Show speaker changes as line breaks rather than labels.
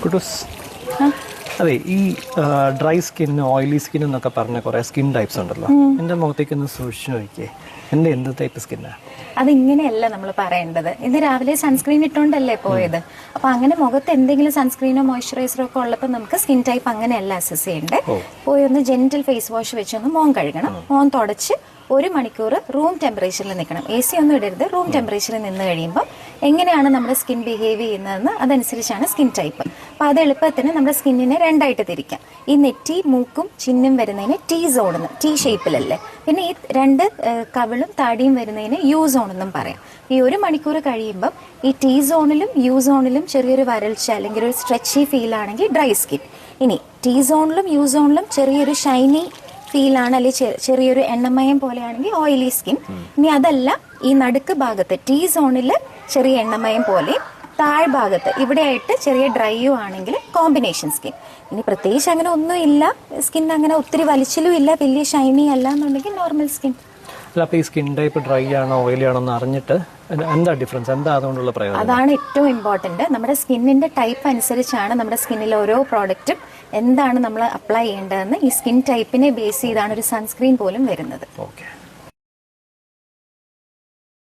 കുട്ടൂസ്, അതെ, ഈ dry skin, oily skin എന്നൊക്കെ പറഞ്ഞ കുറേ സ്കിൻ ടൈപ്സ് ഉണ്ടല്ലോ. എൻ്റെ മുഖത്തേക്ക് ഒന്ന് സൂക്ഷിച്ചു നോക്കിയേ, എൻ്റെ എന്ത് ടൈപ്പ് സ്കിന്നാണ്?
അതിങ്ങനെയല്ല നമ്മൾ പറയേണ്ടത്. ഇത് രാവിലെ സൺസ്ക്രീൻ ഇട്ടുകൊണ്ടല്ലേ പോയത്. അപ്പൊ അങ്ങനെ മുഖത്ത് എന്തെങ്കിലും സൺസ്ക്രീനോ മോയ്സ്ചറൈസറോ ഒക്കെ ഉള്ളപ്പോൾ നമുക്ക് സ്കിൻ ടൈപ്പ് അങ്ങനെയല്ല അസസ് ചെയ്യേണ്ടത്. പോയി ഒന്ന് ജെന്റിൽ ഫേസ് വാഷ് വെച്ചൊന്ന് മോൻ കഴുകണം. മോൻ തുടച്ച് 1 മണിക്കൂർ റൂം ടെമ്പറേച്ചറിൽ നിൽക്കണം. AC ഒന്നും ഇടരുത്. റൂം ടെമ്പറേച്ചറിൽ നിന്ന് കഴിയുമ്പോൾ എങ്ങനെയാണ് നമ്മുടെ സ്കിൻ ബിഹേവ് ചെയ്യുന്നതെന്ന് അതനുസരിച്ചാണ് സ്കിൻ ടൈപ്പ്. അപ്പം അത് എളുപ്പത്തിന് നമ്മുടെ സ്കിന്നിനെ 2ആയിട്ട് തിരിക്കാം. ഈ നെറ്റി, മൂക്കും ചിന്നും വരുന്നതിന് T സോണെന്ന്, T ഷേപ്പിലല്ലേ. പിന്നെ ഈ 2 കവിളും താടിയും വരുന്നതിന് U സോണെന്നും പറയാം. ഈ 1 മണിക്കൂർ കഴിയുമ്പം ഈ T സോണിലും U സോണിലും ചെറിയൊരു വരൾച്ച അല്ലെങ്കിൽ ഒരു സ്ട്രെച്ചി ഫീൽ ആണെങ്കിൽ ഡ്രൈ സ്കിൻ. ഇനി T സോണിലും U സോണിലും ചെറിയൊരു ഷൈനി ഫീലാണ്, അല്ലെങ്കിൽ ചെറിയൊരു എണ്ണമയം പോലെയാണെങ്കിൽ ഓയിലി സ്കിൻ. ഇനി അതല്ല, ഈ നടുക്ക് ഭാഗത്ത് T സോണിൽ ചെറിയ എണ്ണമയം പോലെ, താഴ്ഭാഗത്ത് ഇവിടെയായിട്ട് ചെറിയ ഡ്രൈയും ആണെങ്കിൽ കോമ്പിനേഷൻ സ്കിൻ. ഇനി പ്രത്യേകിച്ച് അങ്ങനെ ഒന്നും ഇല്ല, സ്കിൻ അങ്ങനെ ഒത്തിരി വലിച്ചിലും ഇല്ല, വലിയ ഷൈനി അല്ല എന്നുണ്ടെങ്കിൽ നോർമൽ സ്കിൻ.
അല്ല, അപ്പോൾ ഈ സ്കിൻ ടൈപ്പ് ഡ്രൈ ആണോ ഓയിലി ആണോ എന്ന് അറിഞ്ഞിട്ട് എന്താ ഡിഫറൻസ്, എന്താ അതുകൊണ്ടുള്ള പ്രയോജനം?
അതാണ് ഏറ്റവും ഇമ്പോർട്ടന്റ്. നമ്മുടെ സ്കിന്നിന്റെ ടൈപ്പ് അനുസരിച്ചാണ് നമ്മുടെ സ്കിന്നിലെ ഓരോ പ്രോഡക്റ്റും എന്താണ് നമ്മൾ അപ്ലൈ ചെയ്യേണ്ടതെന്ന് ഈ സ്കിൻ ടൈപ്പിനെ ബേസ് ചെയ്താണ് ഒരു സൺസ്ക്രീൻ പോലും വരുന്നത്.
ഓക്കെ.